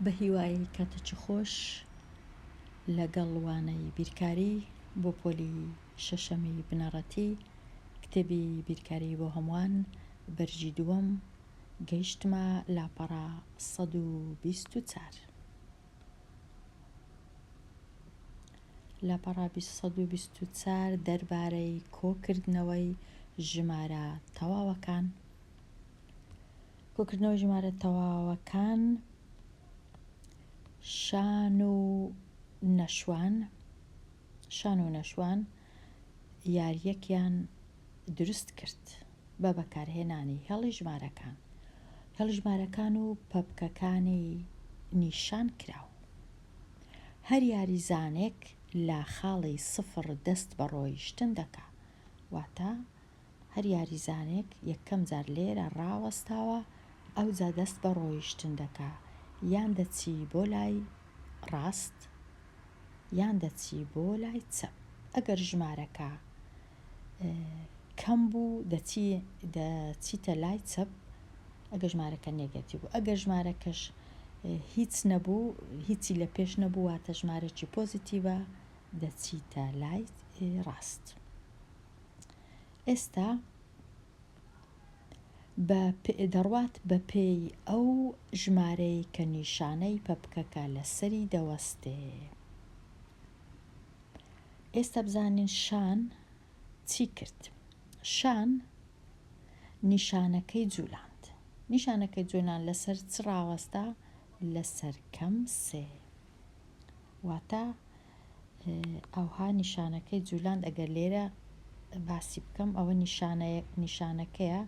بە هیوای کاتەچی خۆش لەگەڵ وانەی بیرکاری بۆ پۆلی شەشەمی بنەڕەتی کتێبی بیرکاری بۆ هەمووان بەرژی دووەم گەیشتمە لاپەڕە 124. لاپەڕە 124 دەربارەی کۆکردنەوەی ژمارە تەواوەکان. کۆکردنەوەی ژمارە تەواوەکان شان و نەشوان یاریەکیان دروست کرد بە بەکارهێنانی هێڵی ژمارەکان و پەپکەکانی نیشان کراو. هەر یاریزانێک لە خاڵی سفر دەست بە ڕۆیشتن دەکا، واتە هەر یاریزانێک یەکەم جار لێرە ڕاوەستاوە ئەوجا دەست بە ڕۆیشتن دەکا، یان دەچی بۆ لای ڕاست یان دەچی بۆ لای چەپ. ئەگەر ژمارەکە کەم بوو دەچیتە لای چەپ، ئەگەر ژمارەکە نێگەتیڤ بوو. ئەگەر ژمارەکەش هیچ نەبوو، هیچی لە پێش نەبوو، واتە ژمارەکی پۆزیتیڤە، دەچیتە لای ڕاست. ئێستا دەڕوات بە پێی ئەو ژمارەی کە نیشانەی پەپکەکە لەسەری دەوەستێ. ئێستا بزانین شان چی کرد. شان نیشانەکەی جوڵاند لەسەر چ ڕاوەستا؟ لەسەر کەم سێ. واتە ئەوها نیشانەکەی جوڵاند. ئەگەر لێرە باسی بکەم، ئەوە نیشانەکەیە.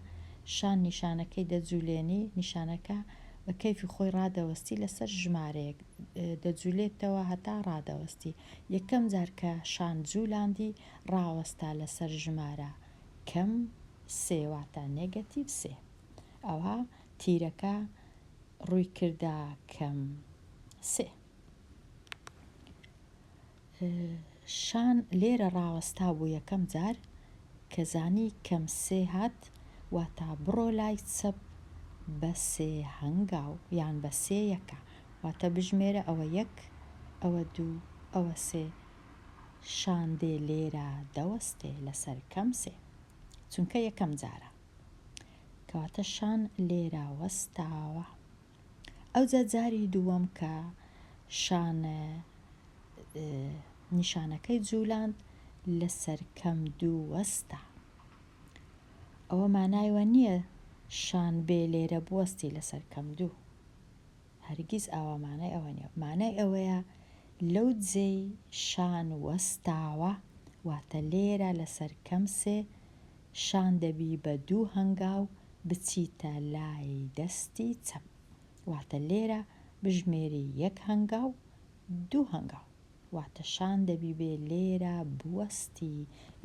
شان نیشانەکەی دەجوولێنی، نیشانەکە بە کەیفی خۆی ڕادەوەستی لەسەر ژمارەیەک، دەجوولێتەوە هەتا ڕادەوەستی. یەکەم جار کە شان جوولاندی ڕاوەستا لەسەر ژمارە کەم سێ، واتە نێگەتیڤ سێ. ئەوە تیرەکە ڕووی کردە کەم سێ. شان لێرە ڕاوەستا بوو یەکەم جار کە زانی کەم سێ هات، واتە بڕۆ لای چەپ بە سێ هەنگاو یان بە سێ یەکە، واتە بژمێرە ئەوە یەک، ئەوە دوو، ئەوە سێ. شان دێ لێرە دەوەستێ لەسەر کەم سێ، چونکە یەکەم جارە، کەواتە شان لێرە وەستاوە. ئەوجا جاری دووەم کە شان نیشانەکەی جوولاند لەسەر کەم دوو وەستا. ئەوە مانایوە نییە شان بێ لێرە بوەستی لەسەر کەم دوو، هەرگیز ئەوە مانای ئەوە نییە. مانای ئەوەیە لەو جێی شان وەستاوە، واتە لێرە لەسەر کەم سێ، شان دەبی بە دوو هەنگاو بچیتە لای دەستی چەپ، واتە لێرە بژمێری یەک هەنگاو، دوو هەنگاو، واتە شان دەبی بێ لێرە بوەستی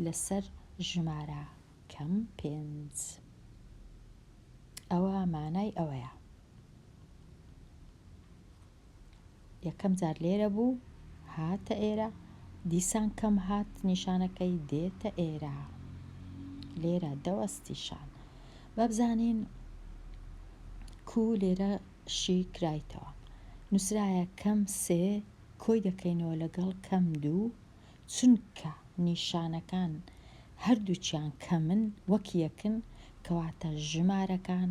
لەسەر ژمارە کەم 5. ئەوە مانای ئەوەیە. یەکەم جار لێرە بوو هاتە ئێرە، دیسان کەم هات نیشانەکەی دێتە ئێرە، لێرە دەوەستی شان. با بزانین کو لێرە شی کرایتەوە. نووسرایە کەم سێ کۆی دەکەینەوە لەگەڵ کەم دوو، چونکە نیشانەکان هەردووچیان کەمن وەک یەکن، کەواتە ژمارەکان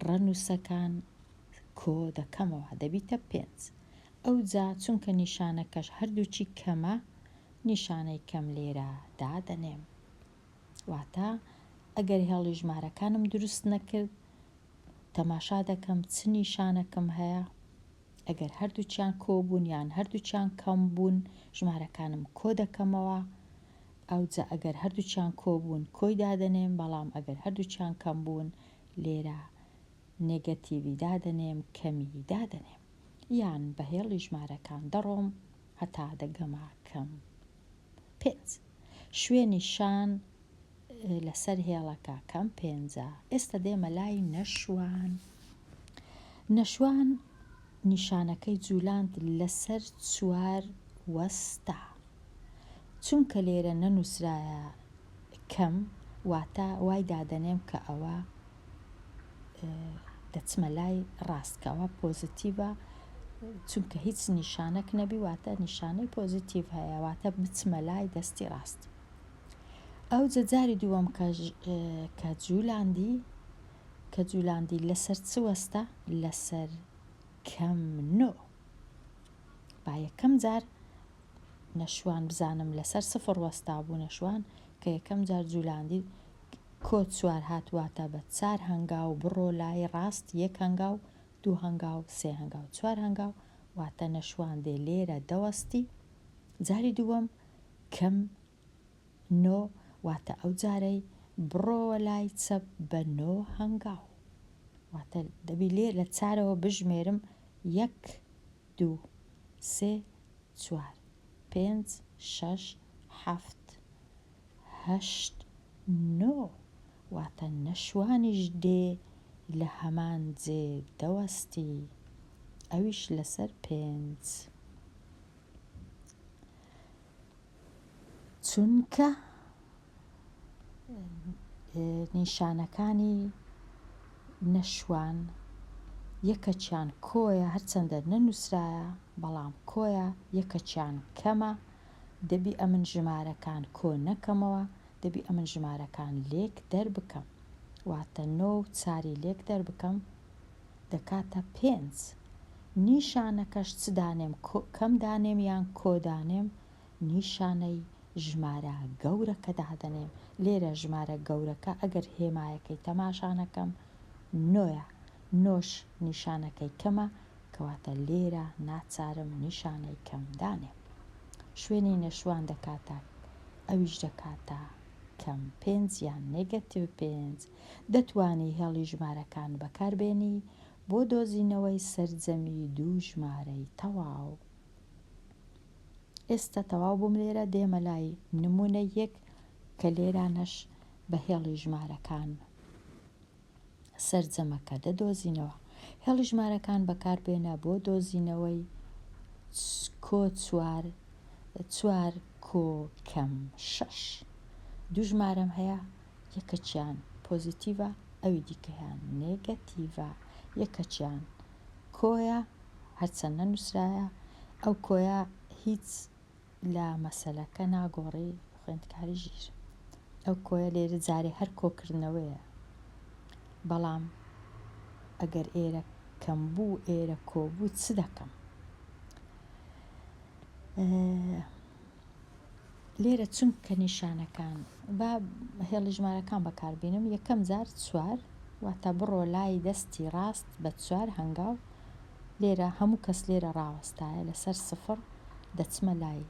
ڕەنووسەکان کۆ دەکەمەوە، دەبیتە 5. ئەوجا چونکە نیشانەکەش هەردووچی کەمە، نیشانەی کەم لێرە دادەنێم. واتە ئەگەر هێڵی ژمارەکانم دروست نەکرد، تەماشا دەکەم چ نیشانەکەم هەیە. ئەگەر هەردووچیان کۆبوون یان هەردووچیان کەم بوون، ژمارەکانم کۆ دەکەمەوە. ئەوجا ئەگەر هەردووچیان کۆبوون کۆی دادەنێم، بەڵام ئەگەر هەردووچیان کەم بوون لێرە نێگەتیڤی دادەنێم، کەمی دادەنێم، یان بە هێڵی ژمارەکان دەڕۆم هەتا دەگەمە کەم 5. شوێنی شان لەسەر هێڵەکە کەم 5. ئێستا دێمە لای نەشوان نیشانەکەی جوولاند لەسەر 4 وەستا. چونکە لێرە نەنووسرایە کەم، واتە وای دادەنێم کە ئەوە دەچمە لای ڕاست، کە ئەوە پۆزیتیڤە، چونکە هیچ نیشانەک نەبی واتە نیشانەی پۆزیتیڤ هەیە، واتە بچمە لای دەستی ڕاست. ئەو جاری دووەم کە جولاندی لەسەر چ وەستە؟ لەسەر کەم نۆ. با یەکەم جار نەشوان بزانم لەسەر سفر وەستا بوو نەشوان کە یەکەم جار جولاندی کۆ چوار هاتوواتە بە 4 هەنگاو بڕۆ لای ڕاست، 1 هەنگاو، 2 هەنگاو، 3 هەنگاو، 4 هەنگاو، واتە نەشوان دێ لێرە دەوەستی. جاری دووەم کەم نۆ، واتە ئەو جارەی بڕۆوە لای چەپ بە 9 هەنگاو، واتە دەبی لێ لە 4ەوە بژمێرم 1 2 3 4 5 6 7 8 9، واتە نەشوانیش دێ لە هەمان جێ دەوەستی، ئەویش لەسەر 5. چونکە نیشانەکانی نەشوان یەکەچیان کۆیە، هەرچەندە نەنووسرایە بەڵام کۆیە، یەکەچیان کەمە، دەبی ئەمن ژمارەکان کۆ نەکەمەوە، دەبی ئەمن ژمارەکان لێک دەربکەم، واتە 9 و 4 لێک دەربکەم دەکاتە 5. نیشانەکەش چ دانێم؟ کەم دانێم یان کۆ دانێم؟ نیشانەی ژمارە گەورەکە دادەنێم. لێرە ژمارە گەورەکە ئەگەر هێمایەکەی تەماشانەکەم 9ە، 9ش نیشانەکەی کەمە، کەواتە لێرە ناچارم نیشانەی کەم دانێم. شوێنی نەشوان دەکاتە ئەویش دەکاتە کەم 5 یان نێگەتیڤ 5. دەتوانی هێڵی ژمارەکان بەکاربێنی بۆ دۆزینەوەی سەرجەمی دوو ژمارەی تەواو. ئێستا تەواو بووم لێرە دێمە لای نمونە 1 کە لێرانەش بە هێڵی ژمارەکان سەرجەمەکە دەدۆزینەوە. هێڵی ژمارەکان بەکاربێنە بۆ دۆزینەوەی کۆ 4 کۆ کەم 6. دوو ژمارەم هەیە، یەکەچیان پۆزیتیڤە، ئەوی دیکەیان نێگەتیڤە. یەکەچیان کۆیە، هەرچەند نەنووسرایە، ئەو کۆیە هیچ لە مەسەلەکە ناگۆڕی خوێندکاری ژیر. ئەو کۆیە لێرە جارێ هەر کۆکردنەوەیە، بەڵام ئەگەر ئێرە کەم بوو ئێرە کۆ بوو چ دەکەم؟ لێرە چونکە نیشانەکان با هێڵی ژمارەکان بەکاربێنم، یەکەم جار 4 واتە بڕۆ لای دەستی ڕاست بە 4 هەنگاو، لێرە هەموو کەس لێرە ڕاوەستایە لەسەر سفر دەچمە لای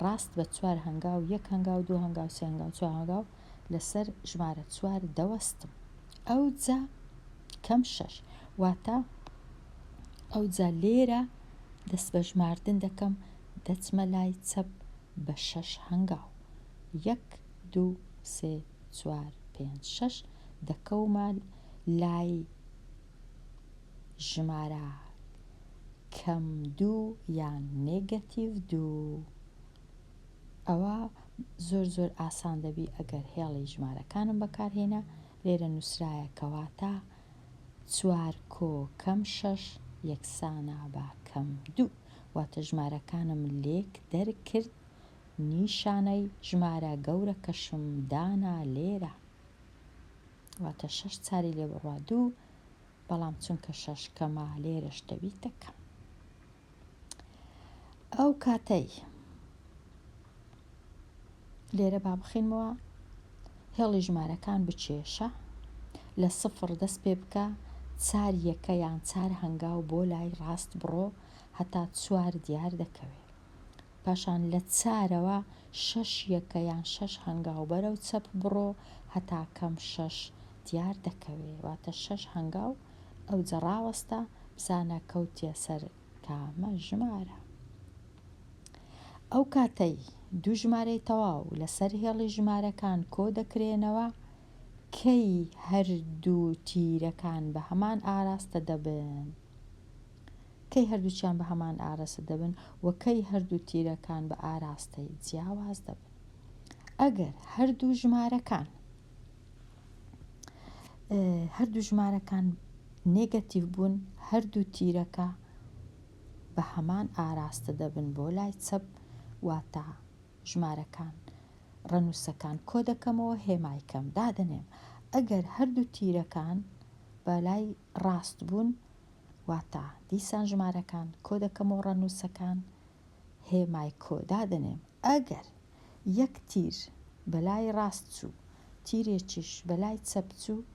ڕاست بە 4 هەنگاو، 1 هەنگاو، 2 هەنگاو، 3 هەنگاو، 4 هەنگاو، لەسەر ژمارە 4 دەوەستم. ئەو جا کەم 6، واتە ئەو جا لێرە دەست بە ژماردن دەکەم، دەچمە لای چەپ بە 6 هەنگاو، 1 2 3 4 5 6 دەکەومە لای ژمارە کەم 2 یان نێگەتیڤ 2. ئەوە زۆر ئاسان دەبی ئەگەر هێڵی ژمارەکانم بەکارهێنا. لێرە نووسرایە کەواتە 4 کۆ کەم 6 یەکسانە بە کەم 2، واتە ژمارەکانم لێک دەرکرد، نیشانەی ژمارە گەورە کەشم دانا لێرە، واتە 6 4 لێ بڕوا 2، بەڵام چونکە 6 کەمە لێرەش دەبیتە کەم. ئەو کاتەی لێرە با بخینمەوە هێڵی ژمارەکان بچێشە، لە سفر دەست پێ بکە، 4 یەکە یان 4 هەنگاو بۆ لای ڕاست بڕۆ هەتا 4 دیار دەکەوێت. پاشان لە 4ەوە 6 یەکە یان 6 هەنگاو بەرەو چەپ بڕۆ هەتا کەم 6 دیار دەکەوێت، واتە 6 هەنگاو. ئەو جە ڕاوەستە بزانە کەوتیە سەر کامە ژمارە. ئەو کاتەی دوو ژمارەی تەواو لەسەر هێڵی ژمارەکان کۆ دەکرێنەوە، کەی هەردوو تیرەکان بە هەمان ئاراستە دەبن؟ کەی هەردووچیان بە هەمان ئاراستە دەبن و کەی هەردوو تیرەکان بە ئاراستەی جیاواز دەبن؟ ئەگەر هەردوو ژمارەکان نێگەتیڤ بوون، هەردوو تیرەکە بە هەمان ئاراستە دەبن بۆ لای چەپ، واتە ژمارەکان ڕەنووسەکان کۆ دەکەمەوە هێمای کەم دادەنێم. ئەگەر هەردوو تیرەکان بە لای ڕاست بوون، واتە دیسان ژمارەکان کۆ دەکەمەوە ڕەنووسەکان هێمای کۆ دادەنێم. ئەگەر یەک تیر بەلای ڕاست چوو، تیرێکیش بەلای چەپ چوو،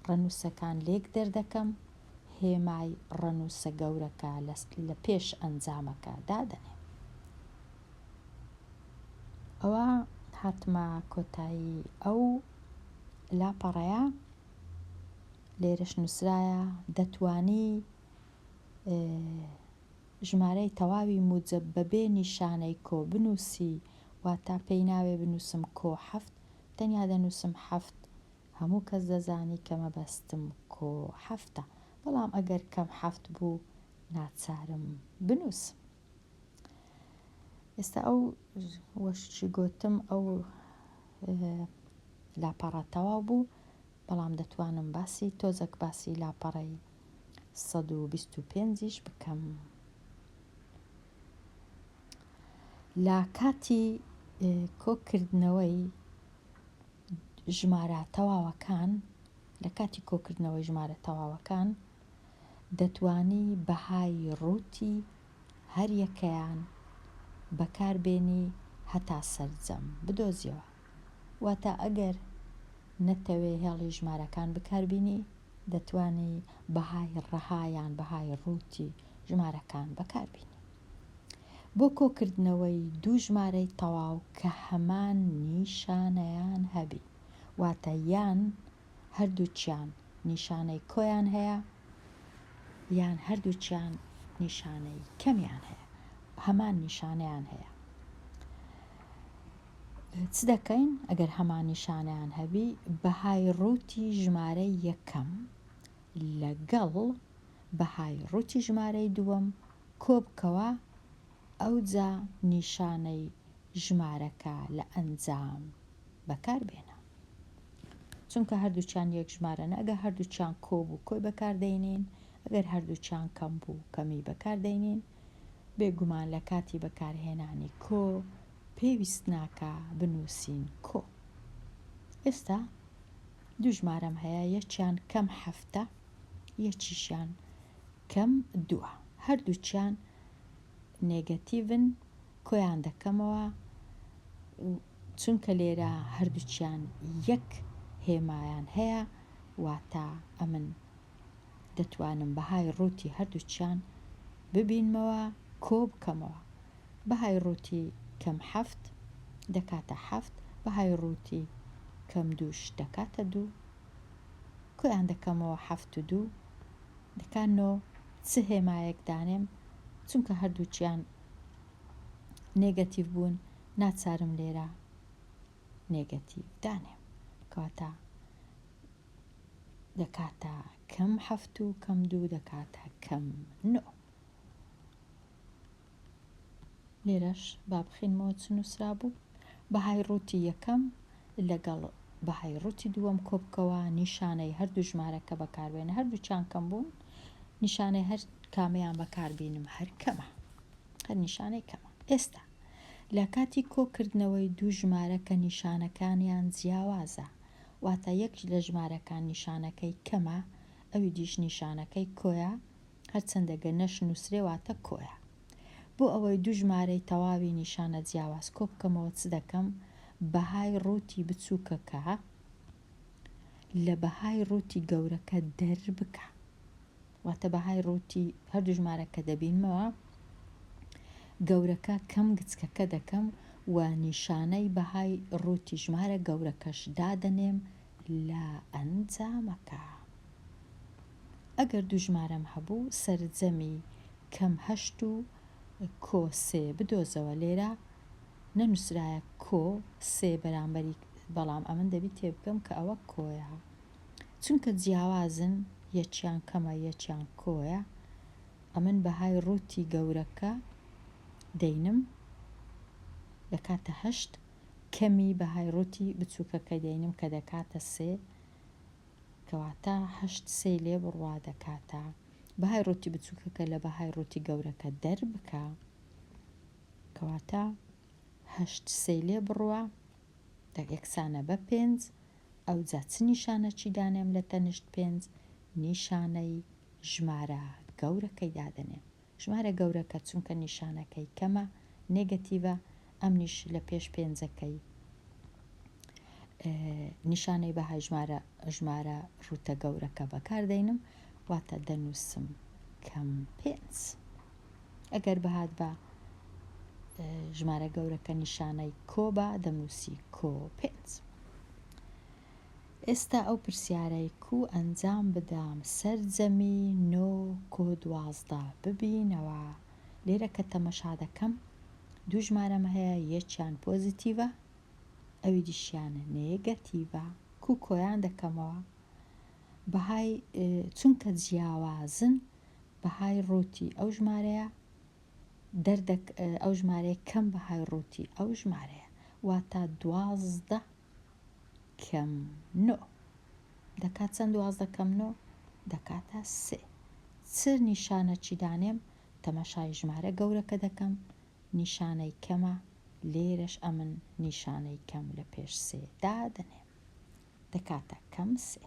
ڕەنووسەکان لێک دەردەکەم، هێمای ڕەنووسە گەورەکە لە پێش ئەنجامەکە دادەنێم. ئەوە هاتمە کۆتایی ئەو لاپەڕەیە. لێرەش نووسرایە دەتوانی ژمارەی تەواوی موجب بەبێ نیشانەی کۆ بنووسی، واتە پێی ناوێ بنووسم کۆ حەفت، تەنیا دەنووسم حەفت، هەموو کەس دەزانی کە مەبەستم کۆ حەفتە. بەڵام ئەگەر کەم حەفت بوو ناچارم بنووسم. ئێستا ئەو وەشی گۆتم ئەو لاپەڕە تەواو بوو، بەڵام دەتوانم تۆزێک باسی لاپەڕەی 125ش بکەم. لە کاتی کۆکردنەوەی ژمارە تەواوەکان دەتوانی بەهای ڕووتی هەر یەکەیان بەکاربێنی هەتا سەرجەم بدۆزیەوە. واتە ئەگەر نەتەوێ هێڵی ژمارەکان بکاربینی، دەتوانی بەهای ڕەهایان بەهای ڕووتی ژمارەکان بەکاربینی. بۆ کۆکردنەوەی دوو ژمارەی تەواو کە هەمان نیشانەیان هەبی، واتە یان هەردووچیان نیشانەی کۆیان هەیە، یان هەردووچیان نیشانەی کەمیان هەیە، هەمان نیشانەیان هەیە. چ دەکەین ئەگەر هەمان نیشانەیان هەبی؟ بەهای ڕووتی ژمارەی یەکەم لەگەڵ بەهای ڕووتی ژمارەی دووەم کۆ بکەوە، ئەوجا نیشانەی ژمارەکە لە ئەنجام بەکاربێنە. چونکە هەردووچیان یەک ژمارەن، ئەگەر هەردووچیان کۆ بوو کۆی بەکاردێنین، ئەگەر هەردووچیان کەم بوو کەمی بەکاردێنین. بێگومان لە کاتی بەکارهێنانی کۆ پێویست ناکە بنووسین کۆ. ئێستا دوو ژمارەم هەیە، یەکیان کەم حەفتە، یەکیشیان کەم دووە، هەردووچیان نێگەتیڤن، کۆیان دەکەمەوە، چونکە لێرە هەردووچیان یەک هێمایان هەیە، واتە ئەمن دەتوانم بەهای ڕووتی هەردووچیان ببینمەوە کۆ بکەمەوە. بەهای ڕووتی کەم حەفت دەکاتە حەفت، بەهای ڕووتی کەم دووش دەکاتە دوو، کۆیان دەکەمەوە حەفت و دوو دەکاتنەوە چ هێمایەک دانێم، چونکە هەردووچیان نێگەتیڤ بوون، ناچارم لێرە نێگەتیڤ دانێم، کەواتە دەکاتە کەم حەفت و کەم دوو دەکاتە کەم نۆ. لێرەش با بخینمەوە چ نووسرا بوو. بەهای ڕووتی یەکەم لەگەڵ بەهای ڕووتی دووەم کۆ بکەوە، نیشانەی هەردوو ژمارەکە بەکاربێنە، هەردووچیان کەم بوون، نیشانەی هەر کامیان بەکاربێنم هەر کەمە، هەر نیشانەی کەمە. ئێستا لە کاتی کۆکردنەوەی دوو ژمارە کە نیشانەکانیان جیاوازە، واتە یەک لە ژمارەکان نیشانەکەی کەمە، ئەوی دیش نیشانەکەی کۆیە، هەرچەندە گەنەش نووسرێ واتە کۆیە. بۆ ئەوەی دوو ژمارەی تەواوی نیشانە جیاواز کۆ بکەمەوە، چ دەکەم؟ بەهای ڕووتی بچووکەکە لە بەهای ڕووتی گەورەکە دەربکە، واتە بەهای ڕووتی هەردوو ژمارەکە دەبینمەوە، گەورەکە کەم گچکەکە دەکەم و نیشانەی بەهای ڕووتی ژمارە گەورەکەش دادەنێم لە ئەنجامەکە. ئەگەر دوو ژمارەم هەبوو، سەرجەمی کەم هەشت و کۆ سێ بدۆزەوە. لێرە نەنووسرایە کۆ سێ بەرامبەری، بەڵام ئەمن دەبی تێبکەم کە ئەوە کۆیە، چونکە جیاوازن، یەکیان کەمە یەکیان کۆیە، ئەمن بەهای ڕووتی گەورەکە دەینم دەکاتە هەشت، کەمی بەهای ڕووتی بچووکەکە دەینم کە دەکاتە سێ، کەواتە هەشت سێ لێ بڕوا دەکاتە بەهای ڕووتی بچووکەکە لە بەهای ڕووتی گەورەکە دەربکە، کەواتە 8 سێ لێ بڕوە یەکسانە بە 5، ئەو جا چ نیشانەکی دانێم لە تەنیشت 5؟ نیشانەی ژمارە گەورەکەی دادەنێم. ژمارە گەورەکە چونکە نیشانەکەی کەمە نێگەتیڤە، ئەمنیش لە پێش 5ەکەی نیشانەی بەهای ژمارە ڕوتە گەورەکە بەکاردێنم، واتە دەنووسم کەم 5. ئەگەر بەهات بە ژمارە گەورەکە نیشانەی کۆبە دەنووسی کۆ 5. ئێستا ئەو پرسیارەی کو ئەنجام بدەم سەرجەمی 9 کۆ 12 ببینەوە. لێرە کە تەمەشا دەکەم دوو ژمارەمە هەیە، یەکیان پۆزیتیڤە ئەوی دیشیانە نێگەتیڤە، کو کۆیان دەکەمەوە بەهای چونکە جیاوازن بەهای ڕووتی ئەو ژمارەیە ئەو ژمارەیە کەم بەهای ڕووتی ئەو ژمارەیە، واتە 12 کەم 9 دەکات چەند؟ 12 کەم 9 دەکاتە 3. چ نیشانەکی دانێم؟ تەمەشای ژمارە گەورەکە دەکەم، نیشانەی کەمە، لێرەش ئەمن نیشانەی کەم لە پێش 3 دادەنێم، دەکاتە کەم 3.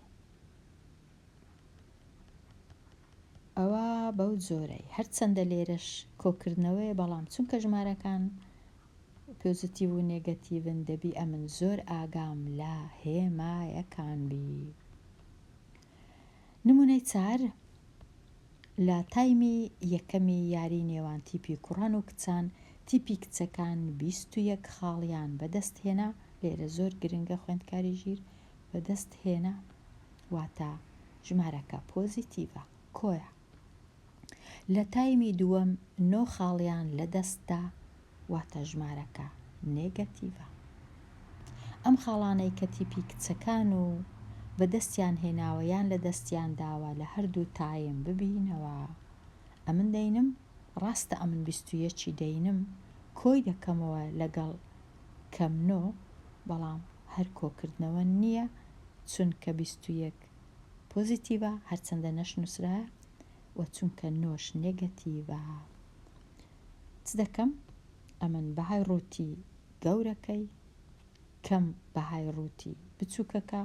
ئەوە بەو جۆرەی هەرچەندە لێرەش کۆکردنەوەی، بەڵام چونکە ژمارەکان پۆزیتیڤ و نێگەتیڤن دەبی ئەمن زۆر ئاگام لە هێمایەکان بی. نمونەی 4 لە تایمی یەکەمی یاری نێوان تیپی کوڕان و کچان، تیپی کچەکان 21 خاڵیان بەدەست هێنا. لێرە زۆر گرنگە خوێندکاری ژیر بەدەست هێنا، واتە ژمارەکە پۆزیتیڤە، کۆیە. لە تایمی دووەم 9 خاڵیان لە دەستدا، واتە ژمارەکە نێگەتیڤە. ئەم خاڵانەی کە تیپی کچەکان و بەدەستیان هێناوە یان لە دەستیان داوە لە هەردوو تایم ببینەوە. ئەمن دەینم ڕاستە ئەمن 21 دەینم کۆی دەکەمەوە لەگەڵ کەم 9، بەڵام هەر کۆکردنەوە نییە چونکە 21 پۆزیتیڤە هەرچەندە نەش نووسرایە و چونکە 9ش نێگەتیڤە. چ دەکەم؟ ئەمن بەهای ڕووتی گەورەکەی کەم بەهای ڕووتی بچووکەکە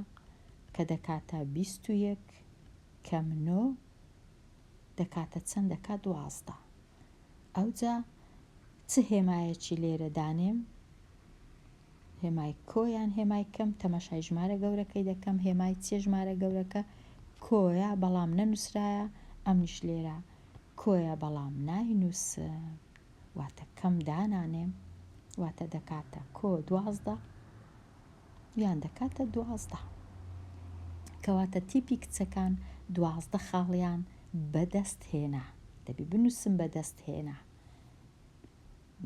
کە دەکاتە 21 کەم 9 دەکاتە چەند؟ دەکات 12. ئەوجا چ هێمایەکی لێرە دانێم؟ هێمای کۆ یان هێمای کەم؟ تەمەشای ژمارە گەورەکەی دەکەم، هێمای چێ ژمارە گەورەکە؟ کۆیە، بەڵام نەنووسرایە، ئەمنیش لێرە کۆیە بەڵام ناینووسم، واتە کەم دانانێم، واتە دەکاتە کۆ 12 یان دەکاتە 12. کەواتە تیپی کچەکان 12 خاڵیان بەدەست هێنا، دەبی بنووسم بەدەست هێنا،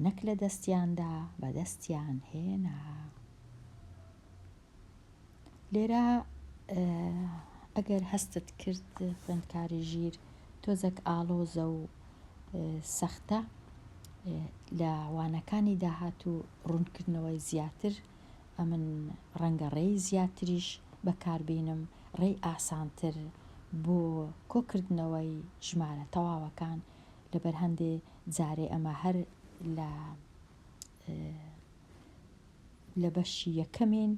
نەک لە دەستیاندا، بەدەستیان هێنا. لێرە ئەگەر هەستت کرد خوێندکاری ژیر تۆزێک ئاڵۆزە و سەختە، لە وانەکانی داهات و ڕوونکردنەوەی زیاتر ئەمن ڕەنگە ڕێی زیاتریش بەکاربێنم، ڕێی ئاسانتر بۆ کۆکردنەوەی ژمارە تەواوەکان، لەبەر هەندێ جارێ ئەمە هەر لە بەشی یەکەمین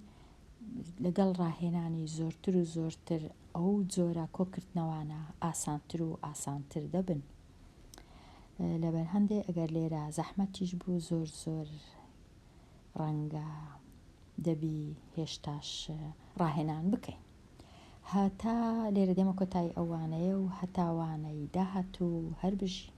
لەگەڵ ڕاهێنانی زۆرتر و زۆرتر ئەو جۆرە کۆکردنەوانە ئاسانتر و ئاسانتر دەبن. لەبەر هەندێ ئەگەر لێرە زەحمەتیش بوو زۆر زۆر ڕەنگە دەبی هێشتاش ڕاهێنان بکەین. هەتا لێرە دێمە کۆتایی ئەوانەیە و هەتاوانەی داهات و هەر بژی.